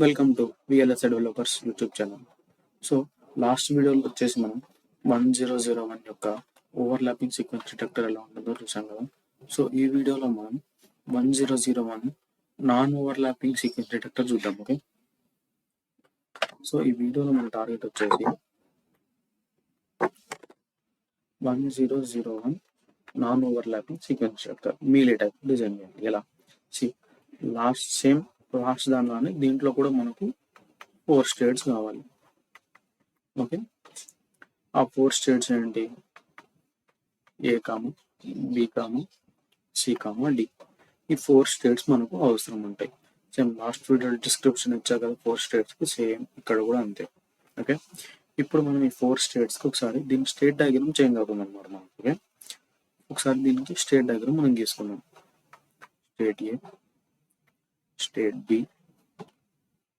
Welcome to VLSI developers YouTube channel. So last వీడియోలో వచ్చేసి మనం 1001 యొక్క ఓవర్లాపింగ్ సీక్వెన్స్ డిటెక్టర్ ఎలా ఉంటుందో చూసాం కదా. సో ఈ వీడియోలో మనం 1001 నాన్ ఓవర్లాపింగ్ సీక్వెన్స్ డిటెక్టర్ చూద్దాం. ఓకే, సో ఈ వీడియోలో మన టార్గెట్ వచ్చేసి 1001 non overlapping sequence detector Mealy type design చేయాలి. ఎలా లాస్ట్ దానిలోనే దీంట్లో కూడా మనకు 4 స్టేట్స్ కావాలి. ఓకే, ఆ 4 స్టేట్స్ ఏంటి? A comma, B comma, C comma, D. ఈ 4 స్టేట్స్ మనకు అవసరం ఉంటాయి. సేమ్ లాస్ట్ వీడియో డిస్క్రిప్షన్ ఇచ్చా కదా 4 స్టేట్స్కి, సేమ్ ఇక్కడ కూడా అంతే. ఓకే, ఇప్పుడు మనం ఈ 4 స్టేట్స్కి ఒకసారి దీని స్టేట్ డయాగ్రామ్ చేంజ్ అవుతుంది అనమాట మనకు. ఓకే, ఒకసారి దీనికి స్టేట్ డయాగ్రామ్ మనం గీసుకున్నాం. State A, state B,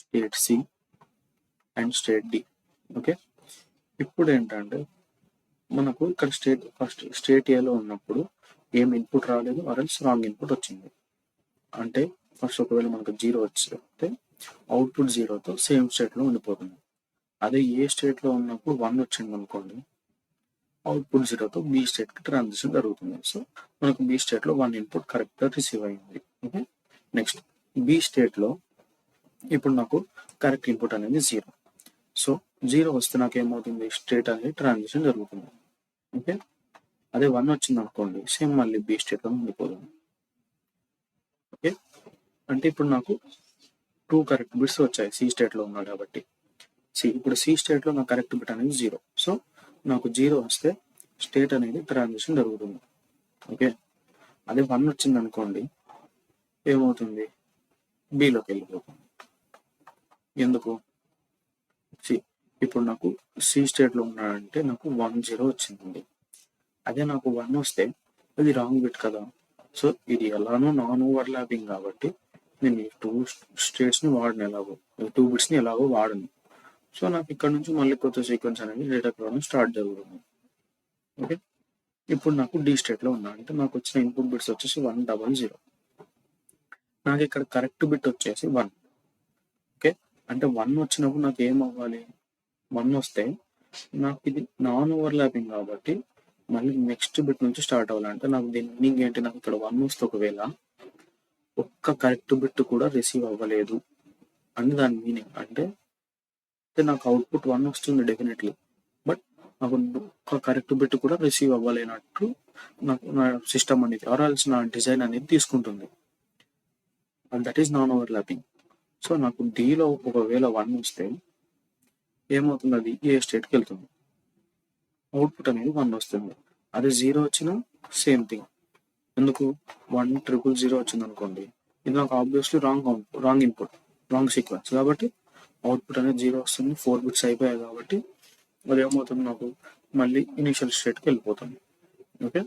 state C and state D. Okay, ఇప్పుడు ఏంటంటే మనకు ఇక్కడ ఫస్ట్ స్టేట్ ఏలో ఉన్నప్పుడు ఏం ఇన్పుట్ రాలేదు, ఆర్ఎల్స్ రాంగ్ ఇన్పుట్ వచ్చింది. అంటే ఫస్ట్ ఒకవేళ మనకు 0 వస్తే అవుట్పుట్ 0తో సేమ్ స్టేట్లో ఉండిపోతుంది. అదే ఏ స్టేట్లో ఉన్నప్పుడు 1 వచ్చింది అనుకోండి, అవుట్పుట్ 0తో బి స్టేట్కి ట్రాన్సిషన్ జరుగుతుంది. సో మనకు బి స్టేట్లో 1 ఇన్పుట్ కరెక్ట్గా రిసీవ్ అయింది. ఓకే, నెక్స్ట్ బి స్టేట్లో ఇప్పుడు నాకు కరెక్ట్ ఇన్పుట్ అనేది 0. సో 0 వస్తే నాకు ఏమవుతుంది, స్టేట్ అనేది ట్రాన్సిషన్ జరుగుతుంది. ఓకే, అదే 1 వచ్చింది అనుకోండి, సేమ్ మళ్ళీ బి స్టేట్లో ఉండిపోతుంది. ఓకే, అంటే ఇప్పుడు నాకు 2 కరెక్ట్ బిట్స్ వచ్చాయి సి స్టేట్లో ఉన్నా కాబట్టి. ఇప్పుడు సి స్టేట్లో నా కరెక్ట్ బిట్ అనేది 0. సో నాకు 0 వస్తే స్టేట్ అనేది ట్రాన్సిషన్ జరుగుతుంది. ఓకే, అదే 1 వచ్చింది అనుకోండి, ఏమవుతుంది, బిలోకి వెళ్ళిపోతుంది. ఎందుకు? ఇప్పుడు నాకు సి స్టేట్లో ఉన్నాడంటే నాకు 10 వచ్చిందండి. అదే నాకు 1 వస్తే అది రాంగ్ బిట్ కదా. సో ఇది ఎలానో నాన్ ఓవర్లాపింగ్ కాబట్టి నేను ఈ 2 స్టేట్స్ని వాడను, ఎలాగో 2 బిట్స్ని ఎలాగో వాడను. సో నాకు ఇక్కడ నుంచి మళ్ళీ కొత్త సీక్వెన్స్ అనేది డిటెక్ట్ అవ్వడం స్టార్ట్ జరుగుతుంది. ఓకే, ఇప్పుడు నాకు డి స్టేట్లో ఉన్నా అంటే నాకు వచ్చిన ఇన్పుట్ బిట్స్ వచ్చేసి 100. నాకు ఇక్కడ కరెక్ట్ బిట్ వచ్చేసి 1. ఓకే, అంటే 1 వచ్చినప్పుడు నాకు ఏం అవ్వాలి, 1 వస్తే నాకు ఇది నాన్ ఓవర్లాపింగ్ కాబట్టి మళ్ళీ నెక్స్ట్ బిట్ నుంచి స్టార్ట్ అవ్వాలంటే నాకు దీని మీనింగ్ ఏంటి, నాకు ఇక్కడ 1 వస్తే ఒకవేళ ఒక్క కరెక్ట్ బిట్ కూడా రిసీవ్ అవ్వలేదు అని దాని మీనింగ్. అంటే నాకు అవుట్పుట్ 1 వస్తుంది డెఫినెట్లీ, బట్ నాకు ఒక్క కరెక్ట్ బిట్ కూడా రిసీవ్ అవ్వలేనట్టు నాకు నా సిస్టమ్ అనేది ఆర్ఎల్స్ నా డిజైన్ అనేది తీసుకుంటుంది. And that is non overlapping. So నాకు డీలో ఒకవేళ 1 వస్తే ఏమవుతుంది, అది ఏ స్టేట్కి వెళ్తుంది, అవుట్పుట్ అనేది 1 వస్తుంది. అదే 0 వచ్చినా సేమ్ థింగ్. ఎందుకు, 100 వచ్చింది అనుకోండి, ఇది నాకు obviously wrong input, wrong sequence కాబట్టి అవుట్పుట్ అనేది 0 వస్తుంది. 4 బిట్స్ అయిపోయాయి కాబట్టి అది ఏమవుతుంది, నాకు మళ్ళీ ఇనిషియల్ స్టేట్కి వెళ్ళిపోతుంది. ఓకే,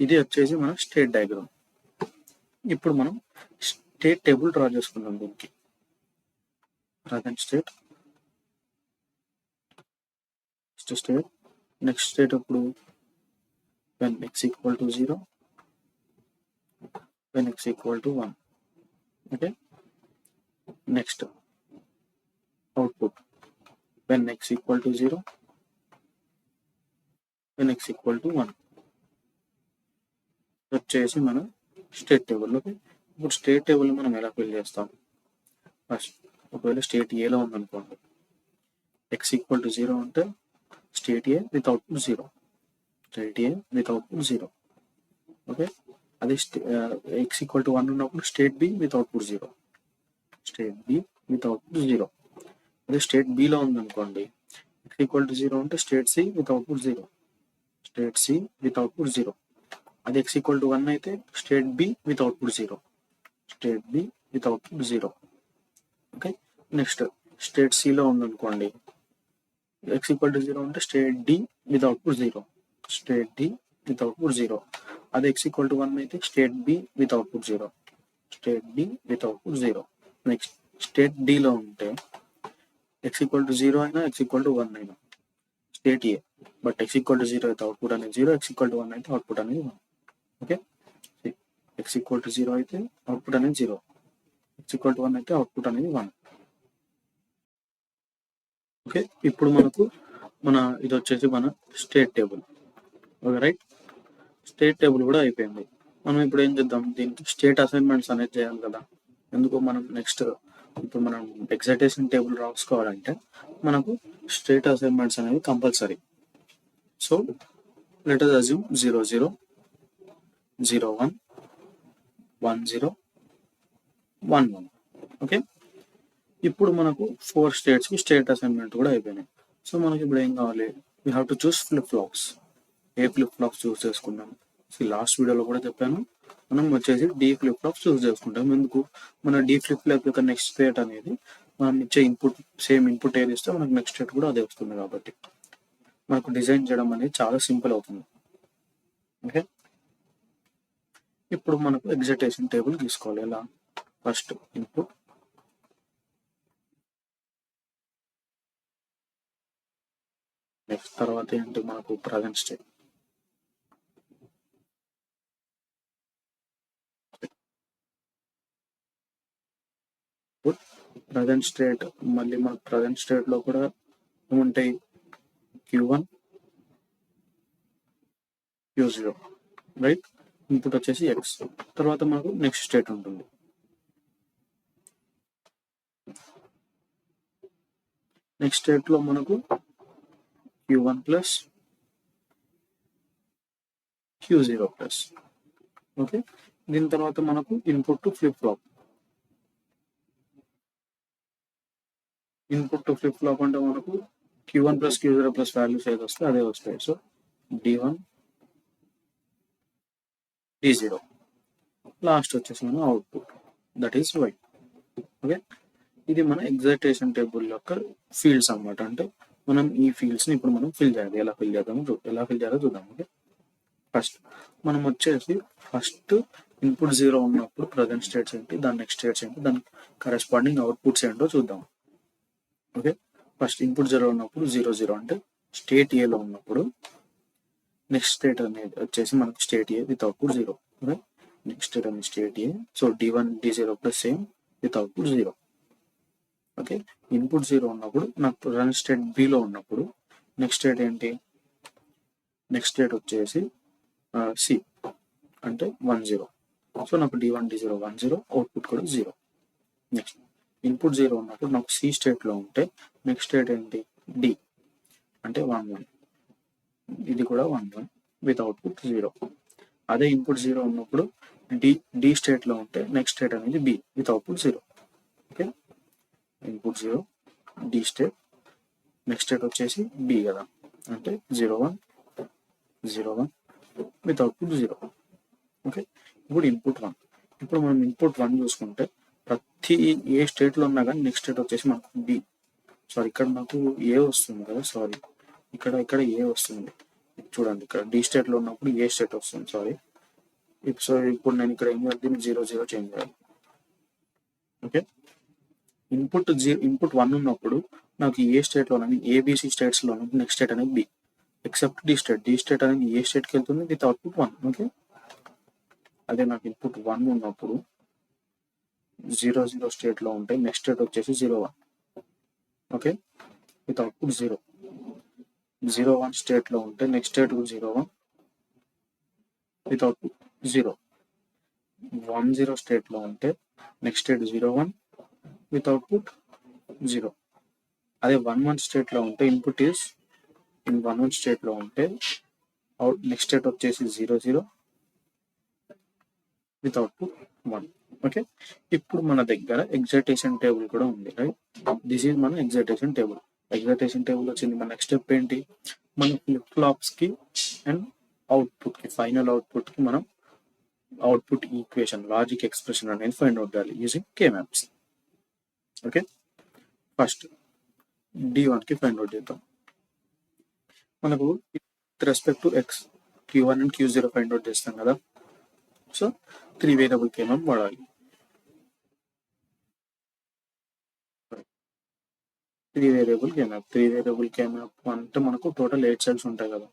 ఇది వచ్చేసి మన స్టేట్ డయాగ్రామ్. ఇప్పుడు మనం స్టేట్ టేబుల్ డ్రా చేసుకుందాం దీనికి. Present state, state, next state అప్పుడు when x equal to 0, when x equal to 1. Okay, next output when x equal to 0, when x equal to 1. వచ్చేసి మన స్టేట్ టేబుల్. ఓకే, ఇప్పుడు state table మనం ఎలా fill చేస్తాం, first ఒకవేళ state ఏలో ఉందనుకోండి, x ఈక్వల్ టు 0 అంటే state A with output 0, state A with output 0. Okay, అదే x ఈక్వల్ టు 1 ఉన్నప్పుడు state B with output 0, state B with output 0. అదే స్టేట్ బిలో ఉందనుకోండి, x ఈక్వల్ టు 0 అంటే state C with output 0, state C with output 0. అదే x equal to 1 అయితే state B with output 0, state B with output 0. Okay, next state సిలో ఉందనుకోండి, x equal to 0 అంటే state D with output 0, state D with output 0. అదే x equal to 1 అయితే state B with output 0, state B with output 0. Next state డిలో ఉంటే x equal to 0 అయినా x equal to 1 అయినా state A, but x equal to 0 అయితే output అనేది 0, x equal to 1 అయితే output అనేది 1. ఓకే, x ఈక్వల్ టు 0 అయితే output అనేది 0, x ఈక్వల్ టు 1 అయితే అవుట్పుట్ అనేది 1. ఓకే, ఇప్పుడు మనకు ఇది వచ్చేసి మన state table. Okay right, state table కూడా అయిపోయింది. మనం ఇప్పుడు ఏం చేద్దాం, దీనికి స్టేట్ అసైన్మెంట్స్ అనేది చేయాలి కదా. ఎందుకు మనం నెక్స్ట్ ఇప్పుడు మనం ఎగ్జైటేషన్ టేబుల్ రాసుకోవాలంటే మనకు స్టేట్ అసైన్మెంట్స్ అనేవి compulsory. So let us assume 0 0 0 1 1 0 1 1. Okay, ఇప్పుడు మనకు 4 స్టేట్స్కి స్టేట్ అసైన్మెంట్ కూడా అయిపోయినాయి. సో మనకి ఇప్పుడు ఏం కావాలి, we have to choose flip flops. ఏ ఫ్లిప్ ఫ్లాప్స్ చూస్ చేసుకుందాం. సో లాస్ట్ వీడియోలో కూడా చెప్పాను, మనం వచ్చేసి డి ఫ్లిప్ ఫ్లాప్స్ చూస్ చేసుకుంటాం. ఎందుకు, మన డి ఫ్లిప్ ఫ్లాప్ యొక్క నెక్స్ట్ స్టేట్ అనేది మనం ఇచ్చే ఇన్పుట్, సేమ్ ఇన్పుట్ ఏది ఇస్తే మనకు నెక్స్ట్ స్టేట్ కూడా అదే వస్తుంది. కాబట్టి మనకు డిజైన్ చేయడం అనేది చాలా సింపుల్ అవుతుంది. ఓకే, ఇప్పుడు మనకు ఎగ్జైటేషన్ టేబుల్ తీసుకోవాలి. ఎలా, ఫస్ట్ ఇన్పుట్, నెక్స్ట్ తర్వాత ఏంటి మనకు ప్రజెంట్ స్టేట్. ప్రజెంట్ స్టేట్, మళ్ళీ మనకు ప్రజెంట్ స్టేట్ లో కూడా ఏముంటాయి, Q1 Q0 రైట్. ఇన్పుట్ వచ్చేసి X. తర్వాత మనకు నెక్స్ట్ స్టేట్ ఉంటుంది. నెక్స్ట్ స్టేట్ లో మనకు Q1 plus Q0 plus. Okay, దీని తర్వాత మనకు input to flip flop. Input to flip flop అంటే మనకు Q1 plus Q0 plus values ఏది వస్తే అదే వస్తాయి. సో D1 D0, లాస్ట్ వచ్చేసి మన output, that is Y. Okay, ఇది మన ఎగ్జైటేషన్ టేబుల్ యొక్క ఫీల్డ్స్ అన్నమాట. అంటే మనం ఈ ఫీల్డ్స్ని ఇప్పుడు మనం ఫిల్ చేయాలి. ఎలా ఫిల్ చేయాలో చూద్దాం. ఓకే, ఫస్ట్ మనం వచ్చేసి ఫస్ట్ ఇన్పుట్ 0 ఉన్నప్పుడు ప్రజెంట్ స్టేట్స్ ఏంటి, దాని నెక్స్ట్ స్టేట్స్ ఏంటి, దాని కరెస్పాండింగ్ అవుట్పుట్స్ ఏంటో చూద్దాం. ఓకే, ఫస్ట్ ఇన్పుట్ 0 ఉన్నప్పుడు 0 0 అంటే స్టేట్ ఏలో ఉన్నప్పుడు నెక్స్ట్ స్టేట్ అనేది వచ్చేసి మనకు state A with output 0. Next state అనేది state A. So D1 D0 plus same with output 0. Okay, input 0 ఉన్నప్పుడు నాకు ప్రజెంట్ స్టేట్ బిలో ఉన్నప్పుడు నెక్స్ట్ స్టేట్ ఏంటి, నెక్స్ట్ స్టేట్ వచ్చేసి సి అంటే 1 0. సో నాకు D1 D0 1 0, అవుట్పుట్ కూడా 0. నెక్స్ట్ ఇన్పుట్ 0 ఉన్నప్పుడు నాకు సి స్టేట్లో ఉంటే నెక్స్ట్ స్టేట్ ఏంటి, డి అంటే 1 1, ఇది కూడా 1 1 విత్ అవుట్పుట్ 0. అదే ఇన్పుట్ 0 ఉన్నప్పుడు డి స్టేట్లో ఉంటే నెక్స్ట్ స్టేట్ అనేది B with output 0. Okay, input 0 D state, next state వచ్చేసి బి కదా, అంటే 0 1 0 1 విత్ అవుట్పుట్ 0. ఓకే, ఇప్పుడు ఇన్పుట్ 1. ఇప్పుడు మనం ఇన్పుట్ 1 చూసుకుంటే ప్రతి ఏ స్టేట్లో ఉన్నా కానీ నెక్స్ట్ స్టేట్ వచ్చేసి మనకు బి, సారీ ఇక్కడ నాకు ఏ వస్తుంది కదా, సారీ ఇక్కడ ఏ వస్తుంది చూడండి. ఇక్కడ డి స్టేట్లో ఉన్నప్పుడు ఏ స్టేట్ వస్తుంది, సారీ. సో ఇప్పుడు నేను ఇక్కడ ఏం చేయాలి, 0 0 చేంజ్ చేయాలి. ఓకే, ఇన్పుట్ 1 ఉన్నప్పుడు నాకు ఏ స్టేట్లో ఏబిసి స్టేట్స్లో నెక్స్ట్ స్టేట్ అనేది బి ఎక్సెప్ట్ డి స్టేట్ అనేది ఏ స్టేట్కి వెళ్తుంది విత్ అవుట్పుట్ 1. ఓకే, అదే నాకు ఇన్పుట్ 1 ఉన్నప్పుడు 0 0 స్టేట్లో ఉంటే నెక్స్ట్ స్టేట్ వచ్చేసి 0 1. Okay, with output 0. 0 1 స్టేట్లో ఉంటే నెక్స్ట్ స్టేట్ 0 1 విత్ అవుట్పుట్ 0. 1 0 స్టేట్లో ఉంటే నెక్స్ట్ స్టేట్ 0 1 విత్ అవుట్పుట్ 0. అదే 1 1 స్టేట్లో ఉంటే ఇన్పుట్ ఈస్ ఇన్ 1 1 స్టేట్లో ఉంటే నెక్స్ట్ స్టేట్ వచ్చేసి 0 0 విత్ అవుట్పుట్ 1. ఓకే, ఇప్పుడు మన దగ్గర ఎగ్జైటేషన్ టేబుల్ కూడా ఉంది రైట్. దిస్ ఈజ్ మన ఎగ్జైటేషన్ టేబుల్. ఎగ్జైటేషన్ టేబుల్ వచ్చింది. మన నెక్స్ట్ స్టెప్ ఏంటి, మన ఫ్లిప్ ఫ్లాప్స్ కి అండ్ అవుట్పుట్ కి, ఫైనల్ అవుట్పుట్ కి మనం అవుట్పుట్ ఈక్వేషన్, లాజిక్ ఎక్స్ప్రెషన్ అనేది ఫైండ్ అవుట్ చేయాలి యూజింగ్ కే మ్యాప్స్. ఓకే, ఫస్ట్ D1 కి ఫైండ్ అవుట్ చేద్దాం. మనకు with respect to X Q1 and Q0 find out చేస్తాం కదా. సో 3 వేరియబుల్ కే మ్యాప్ వాడాలి. 3 వేరియబుల్ కే మ్యాప్ అంటే మనకు టోటల్ 8 సెల్స్ ఉంటాయి కదా,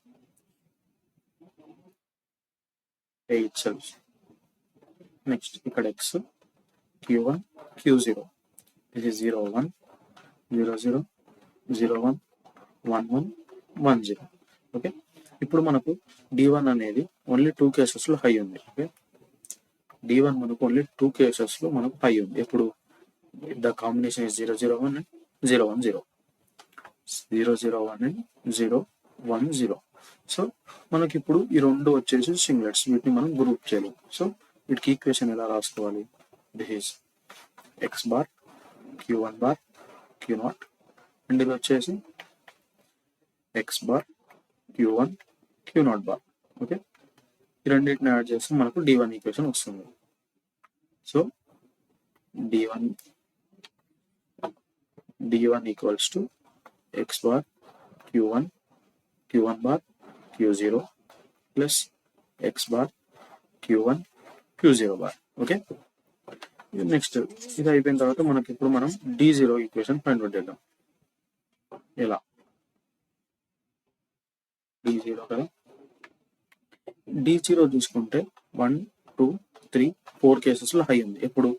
8 సెల్స్. నెక్స్ట్ ఇక్కడ X Q1 Q0, ఇది 0 1 0 0 0 1 1 1 1 0. ఓకే, ఇప్పుడు మనకు D1 అనేది ఓన్లీ 2 కేసెస్లో హై ఉంది. ఓకే, D1 మనకు ఓన్లీ 2 కేసెస్లో మనకు హై ఉంది. ఎప్పుడు the combination is 0 0 1 and 0 1 0. 0 0 1 and 0 1 0. So మనకి ఇప్పుడు ఈ రెండు వచ్చేసి సింగ్లెట్స్, వీటిని మనం గ్రూప్ చేయాలి. సో వీటికి ఈక్వేషన్ ఎలా రాసుకోవాలి? This is X bar Q1 bar Q0 and ఇది వచ్చేసి X bar Q1 Q0 bar. Okay, ఈ రెండింటిని యాడ్ చేస్తే మనకు D1 ఈక్వేషన్ వస్తుంది. So D1 equals to X bar Q1 bar Q0 plus X bar Q1 Q0 bar. Okay, next ఇది అయిపోయిన తర్వాత మనకి ఇప్పుడు మనం D0 ఈక్వేషన్ ఫైండ్ అవుట్ చేద్దాం. ఎలా D0 కదా, D0 చూసుకుంటే 1 2 3 4 కేసెస్లో హై ఉంది. ఎప్పుడు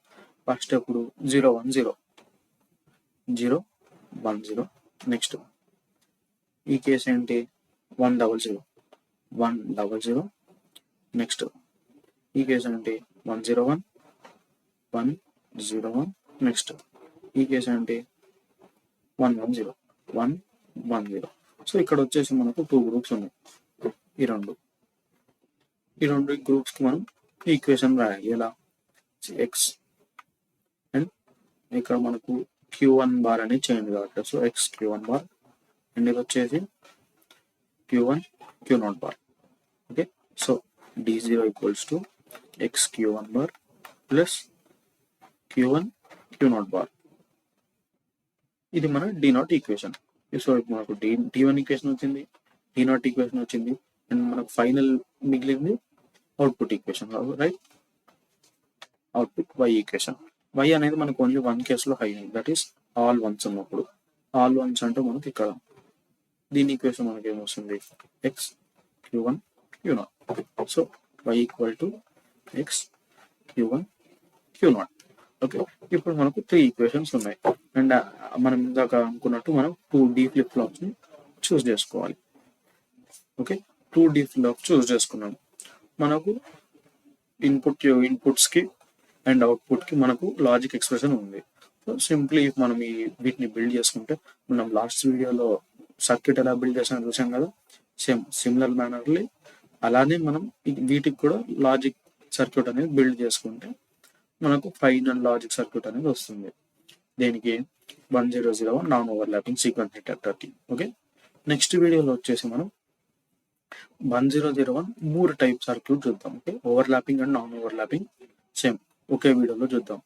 ఫస్ట్ ఎప్పుడు 0 1 0 0 1 0. నెక్స్ట్ ఈ కేసు ఏంటి 1 0 0 1 0 0. నెక్స్ట్ ఈ కేసు ఏంటి 1 0 1 1 0 1. నెక్స్ట్ ఈ కేసు ఏంటి 1 1 0 1 1 0. సో ఇక్కడ వచ్చేసి మనకు 2 గ్రూప్స్ ఉన్నాయి. ఈ రెండు గ్రూప్స్కి మనం ఈక్వేషన్ రాయాలి. ఎలా? ఎక్స్ అండ్ ఇక్కడ మనకు Q1 బార్ అని చేంజ్ కాబట్టి, so X Q1 bar and ఇది వచ్చేసి Q1 Q0 bar. Okay, so D0 equals to X Q1 bar plus Q1 Q0 bar. ఇది మన D0 ఈక్వేషన్. సో మనకు D1 ఈక్వేషన్ వచ్చింది, D0 ఈక్వేషన్ వచ్చింది, అండ్ మనకు ఫైనల్ మిగిలింది output equation. Right, output Y equation. Y అనేది మనకు only 1 కేసులో హై ఉంది, దట్ ఈస్ ఆల్ వన్స్ ఉన్నప్పుడు. ఆల్ వన్స్ అంటే మనకి ఇక్కడ దీని ఈక్వేషన్ మనకి ఏమొస్తుంది? X Q1 Q0. So Y equal to X Q1 Q0. Okay, ఇప్పుడు మనకు 3 ఈక్వేషన్స్ ఉన్నాయి అండ్ మనం ఇందాక అనుకున్నట్టు మనం 2D ఫ్లిప్ ఫ్లాప్స్ని చూస్ చేసుకోవాలి. ఓకే, 2D ఫ్లిప్ చూస్ చేసుకున్నాం. మనకు ఇన్పుట్స్కి అండ్ అవుట్పుట్కి మనకు లాజిక్ ఎక్స్ప్రెషన్ ఉంది. సో సింప్లీ మనం వీటిని బిల్డ్ చేసుకుంటే, మనం లాస్ట్ వీడియోలో సర్క్యూట్ ఎలా బిల్డ్ చేసామో చూసాం కదా, సిమిలర్ మేనర్లీ అలానే మనం వీటికి కూడా లాజిక్ సర్క్యూట్ అనేది బిల్డ్ చేసుకుంటే మనకు ఫైనల్ లాజిక్ సర్క్యూట్ అనేది వస్తుంది. దేనికి? 1001 నాన్ ఓవర్లాపింగ్ సీక్వెన్స్ డిటెక్టర్కి. ఓకే, నెక్స్ట్ వీడియోలో వచ్చేసి మనం 1001 3 టైప్ సర్క్యూట్ చూద్దాం. Okay, overlapping and non overlapping same ఒకే వీడియోలో చూద్దాం.